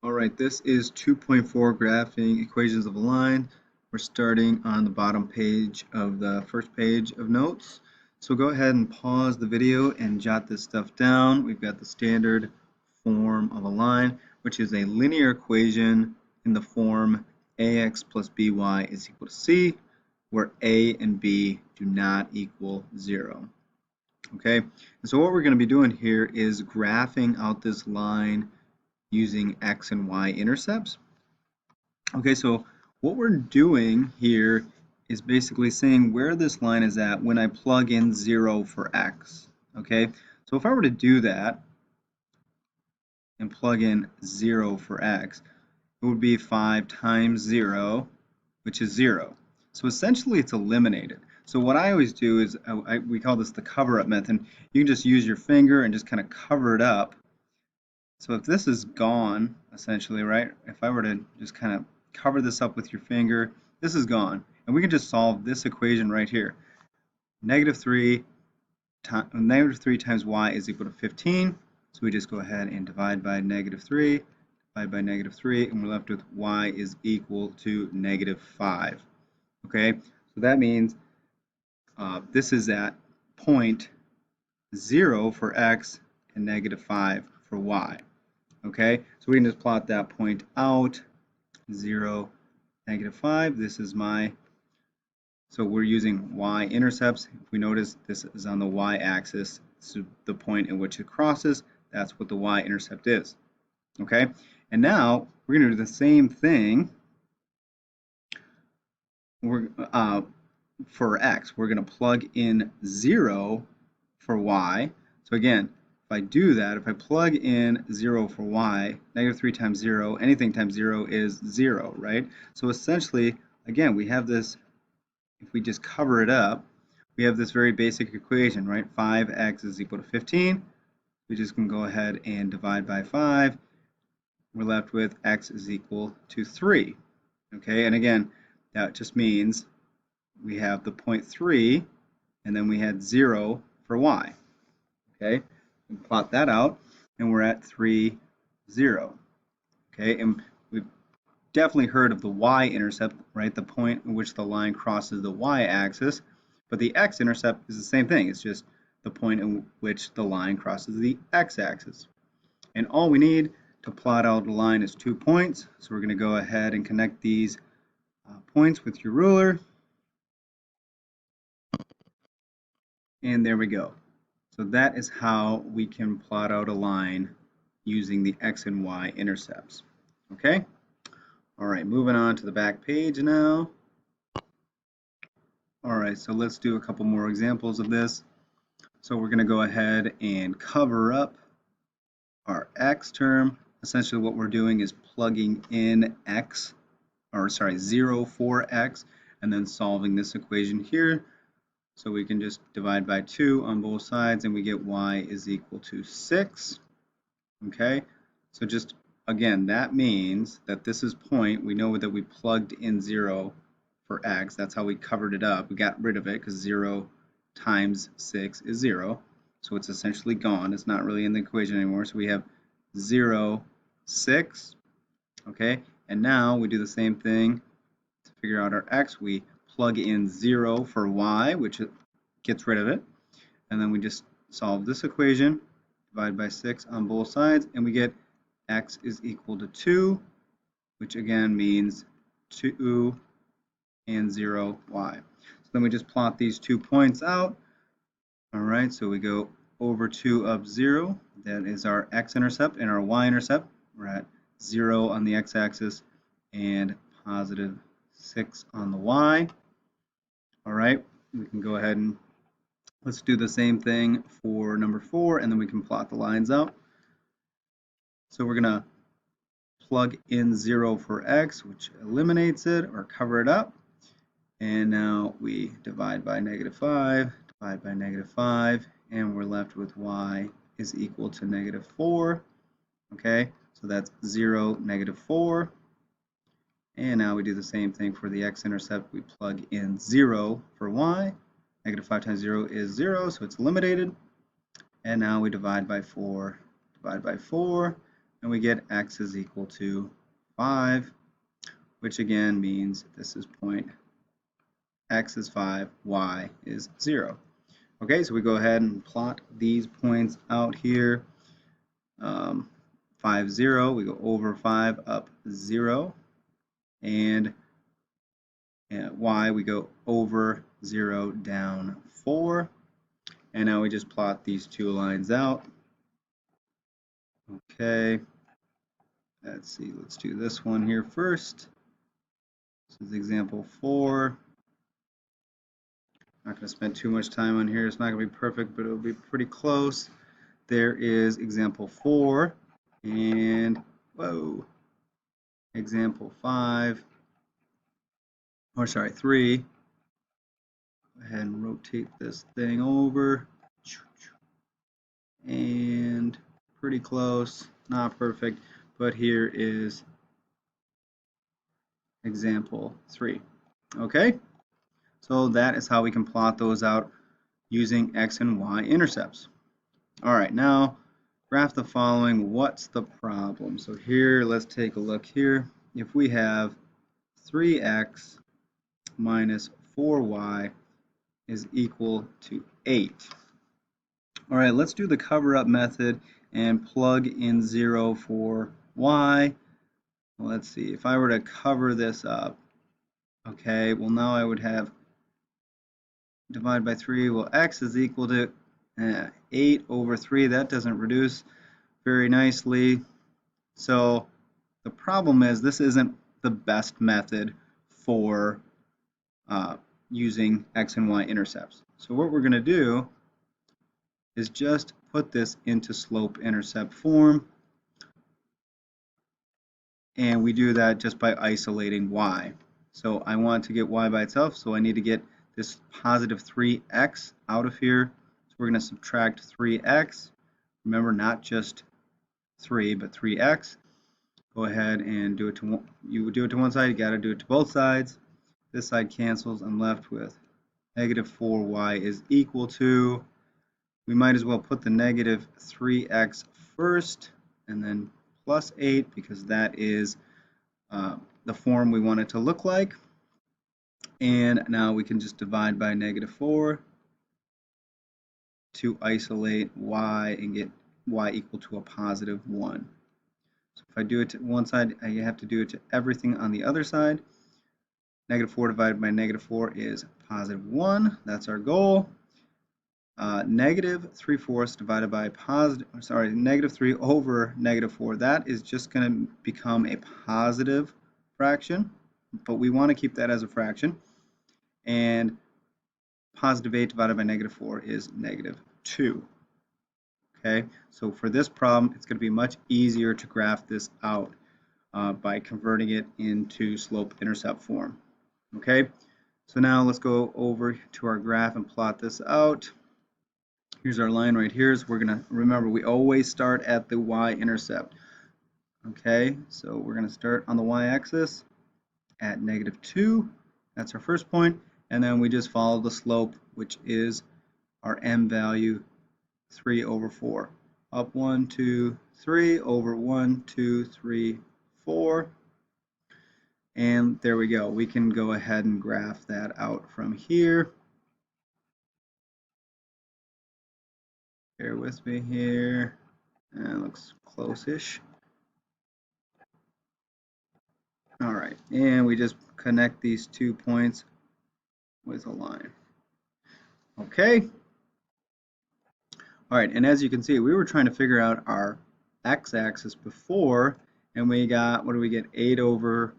Alright, this is 2.4 graphing equations of a line. We're starting on the bottom page of the first page of notes. So go ahead and pause the video and jot this stuff down. We've got the standard form of a line, which is a linear equation in the form ax plus by is equal to c, where a and b do not equal 0. Okay, and so what we're going to be doing here is graphing out this line using x and y intercepts. Okay, so what we're doing here is basically saying where this line is at when I plug in 0 for x. Okay, so if I were to do that and plug in 0 for x, it would be 5 times 0, which is 0. So essentially it's eliminated. So what I always do is, we call this the cover-up method. You can just use your finger and just kind of cover it up. So if this is gone, essentially, right, if I were to just kind of cover this up with your finger, this is gone. And we can just solve this equation right here. Negative 3 times y is equal to 15. So we just go ahead and divide by negative 3, divide by negative 3, and we're left with y is equal to negative 5. Okay, so that means this is at point 0 for x and negative 5 for y. Okay, so we can just plot that point out, 0, negative 5. This is my, so we're using y-intercepts. If we notice, this is on the y-axis. So the point in which it crosses, that's what the y-intercept is. Okay, and now we're going to do the same thing for x. We're going to plug in 0 for y. So again, if I do that, if I plug in 0 for y, negative 3 times 0, anything times 0 is 0, right? So essentially, again, we have this, if we just cover it up, we have this very basic equation, right? 5x is equal to 15. We just can go ahead and divide by 5. We're left with x is equal to 3. Okay, and again, that just means we have the point 3, and then we had 0 for y. Okay, we plot that out, and we're at 3, 0. Okay, and we've definitely heard of the y-intercept, right? The point in which the line crosses the y-axis, but the x-intercept is the same thing. It's just the point in which the line crosses the x-axis. And all we need to plot out a line is 2 points. So we're going to go ahead and connect these points with your ruler. And there we go. So that is how we can plot out a line using the x and y intercepts. Okay? All right, moving on to the back page now. All right, so let's do a couple more examples of this. So we're going to go ahead and cover up our x term. Essentially what we're doing is plugging in x, or sorry, 0 for x, and then solving this equation here. So we can just divide by 2 on both sides, and we get y is equal to 6. Okay, so just again, that means that this is point. We know that we plugged in 0 for x. That's how we covered it up. We got rid of it because 0 times 6 is 0. So it's essentially gone. It's not really in the equation anymore. So we have 0, 6. Okay, and now we do the same thing to figure out our x. We plug in 0 for y, which gets rid of it. And then we just solve this equation, divide by 6 on both sides, and we get x is equal to 2, which again means 2 and 0 y. So then we just plot these 2 points out. All right, so we go over 2 up 0. That is our x-intercept, and our y-intercept. We're at 0 on the x-axis and positive 6 on the y. All right, we can go ahead and let's do the same thing for number 4, and then we can plot the lines out. So we're going to plug in 0 for x, which eliminates it or cover it up. And now we divide by negative 5, divide by negative 5, and we're left with y is equal to negative 4. Okay, so that's 0, negative 4. And now we do the same thing for the x-intercept. We plug in 0 for y. Negative 5 times 0 is 0, so it's eliminated. And now we divide by 4, and we get x is equal to 5, which again means this is point x is 5, y is 0. Okay, so we go ahead and plot these points out here. 5, 0, we go over 5, up 0, and y, we go over 0, down 4. And now we just plot these two lines out. Okay, let's see, let's do this one here first. This is example 4. Not going to spend too much time on here. It's not going to be perfect, but it'll be pretty close. There is example 4, and whoa, example 5, or sorry, 3. Go ahead and rotate this thing over, and pretty close, not perfect, but here is example 3. Okay, so that is how we can plot those out using x and y intercepts. All right, now graph the following. What's the problem? So here, let's take a look here. If we have 3x minus 4y is equal to 8. All right, let's do the cover-up method and plug in 0 for y. Let's see, if I were to cover this up, okay, well now I would have divide by 3, well x is equal to 8 over 3. That doesn't reduce very nicely. So the problem is this isn't the best method for using x and y intercepts. So what we're going to do is just put this into slope-intercept form, and we do that just by isolating y. So I want to get y by itself, so I need to get this positive 3x out of here. So we're going to subtract 3x. Remember, not just 3, but 3x. Go ahead and do it to one. You do it to one side, you got to do it to both sides. This side cancels. I'm left with negative 4y is equal to, we might as well put the negative 3x first and then plus 8 because that is the form we want it to look like. And now we can just divide by negative 4 to isolate y and get y equal to a positive 1. So if I do it to one side, I have to do it to everything on the other side. Negative 4 divided by negative 4 is positive 1. That's our goal. Negative 3/4 divided by negative 3 over negative 4. That is just going to become a positive fraction, but we want to keep that as a fraction. And positive 8 divided by negative 4 is negative 2. Okay, so for this problem, it's going to be much easier to graph this out by converting it into slope-intercept form. Okay, so now let's go over to our graph and plot this out. Here's our line right here. So we're going to remember we always start at the y-intercept. Okay, so we're going to start on the y-axis at negative 2. That's our first point. And then we just follow the slope, which is our m value, 3 over 4. Up 1, 2, 3, over 1, 2, 3, 4. And there we go. We can go ahead and graph that out from here. Bear with me here. That looks close-ish. All right, and we just connect these 2 points with a line. Okay. All right, and as you can see, we were trying to figure out our x-axis before, and we got, what do we get? 8 over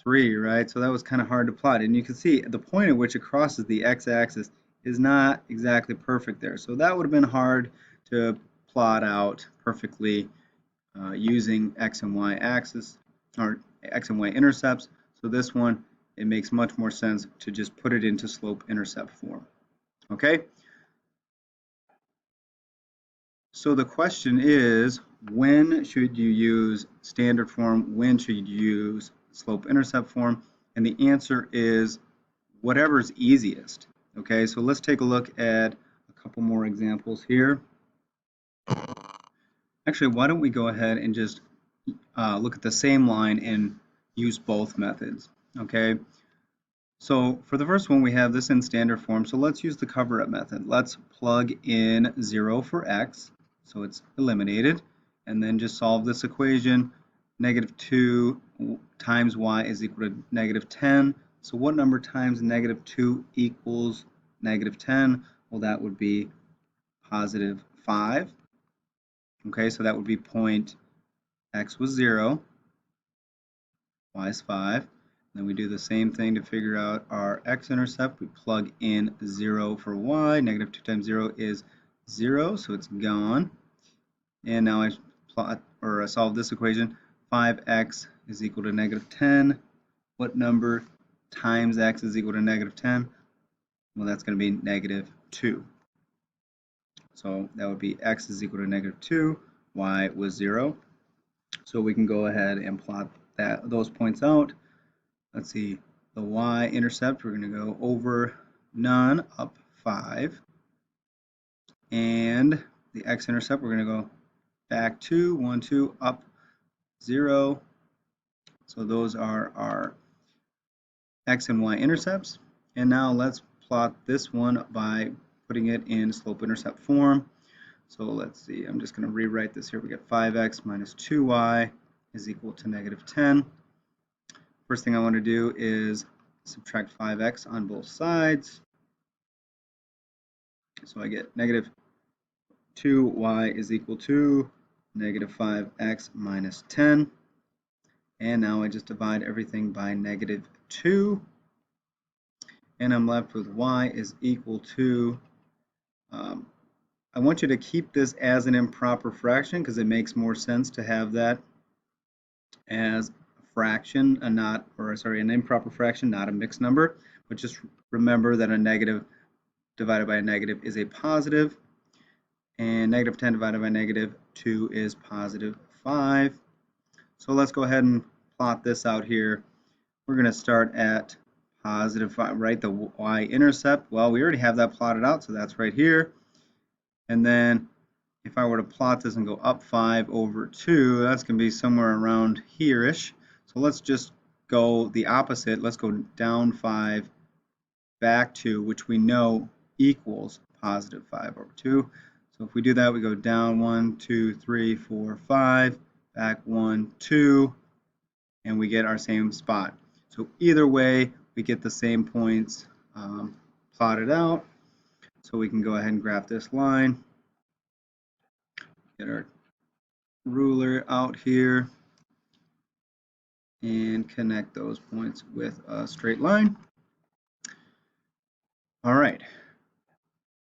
3, right? So that was kind of hard to plot. And you can see the point at which it crosses the x-axis is not exactly perfect there. So that would have been hard to plot out perfectly using x and y axis, or x and y intercepts. So this one, it makes much more sense to just put it into slope-intercept form. Okay? So the question is, when should you use standard form? When should you use slope-intercept form? And the answer is whatever's easiest. Okay, so let's take a look at a couple more examples here. Actually, why don't we go ahead and just look at the same line and use both methods. Okay, so for the first one, we have this in standard form, so let's use the cover-up method. Let's plug in 0 for x, so it's eliminated, and then just solve this equation. -2 times y is equal to -10. So what number times -2 equals -10? Well, that would be +5. Okay, so that would be point x was 0, y is 5. Then we do the same thing to figure out our x-intercept. We plug in 0 for y. -2 times 0 is 0, so it's gone. And now I plot or solve this equation. 5x is equal to -10. What number times x is equal to -10? Well, that's going to be -2. So that would be x is equal to -2, y was 0. So we can go ahead and plot those points out. Let's see, the y-intercept, we're going to go over none, up 5. And the x-intercept, we're going to go back 2, 1, 2, up 0. So those are our x and y-intercepts. And now let's plot this one by putting it in slope-intercept form. So let's see, I'm just going to rewrite this here. We get 5x minus 2y is equal to -10. First thing I want to do is subtract 5x on both sides. So I get -2y is equal to -5x minus 10. And now I just divide everything by -2. And I'm left with y is equal to, I want you to keep this as an improper fraction because it makes more sense to have that as a fraction and not, or sorry, an improper fraction, not a mixed number. But just remember that a negative divided by a negative is a positive, and -10 divided by -2 is +5. So let's go ahead and plot this out here. We're going to start at +5, right? The y-intercept. Well, we already have that plotted out, so that's right here. And then if I were to plot this and go up 5 over 2, that's going to be somewhere around here-ish. So let's just go the opposite. Let's go down 5, back 2, which we know equals +5 over 2. So if we do that, we go down 1, 2, 3, 4, 5, back 1, 2, and we get our same spot. So either way, we get the same points plotted out. So we can go ahead and graph this line. Get our ruler out here and connect those points with a straight line. All right.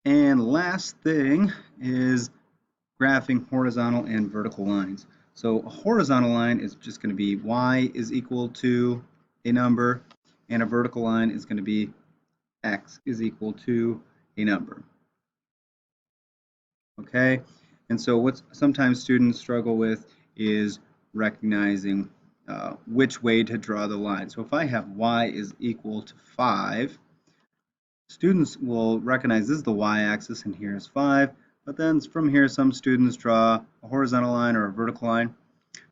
And last thing is graphing horizontal and vertical lines. So a horizontal line is just going to be y is equal to a number, and a vertical line is going to be x is equal to a number. Okay, and so what sometimes students struggle with is recognizing which way to draw the line. So if I have y is equal to 5, students will recognize this is the y-axis and here's 5, but then from here some students draw a horizontal line or a vertical line.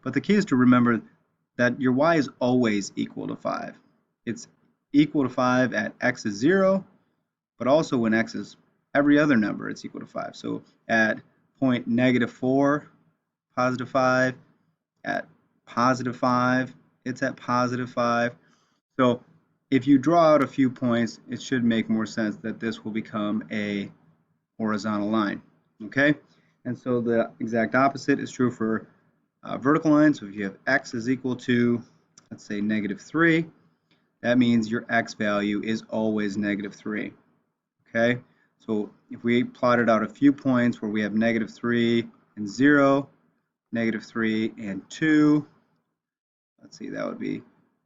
But the key is to remember that your y is always equal to 5. It's equal to 5 at x is 0, but also when x is every other number, it's equal to 5. So at point -4, +5, at +5, it's at +5. So if you draw out a few points, it should make more sense that this will become a horizontal line. Okay? And so the exact opposite is true for vertical lines. So if you have x is equal to, let's say, -3, that means your x value is always -3. Okay? So if we plotted out a few points where we have -3 and 0, -3 and 2, let's see, that would be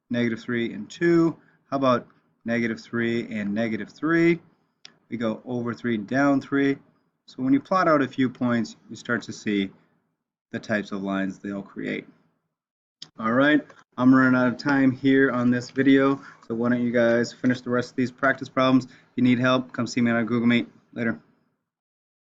-3 and 2. How about -3 and -3? We go over 3, down 3. So when you plot out a few points, you start to see the types of lines they'll create. All right, I'm running out of time here on this video, so why don't you guys finish the rest of these practice problems. If you need help, come see me on our Google Meet. Later.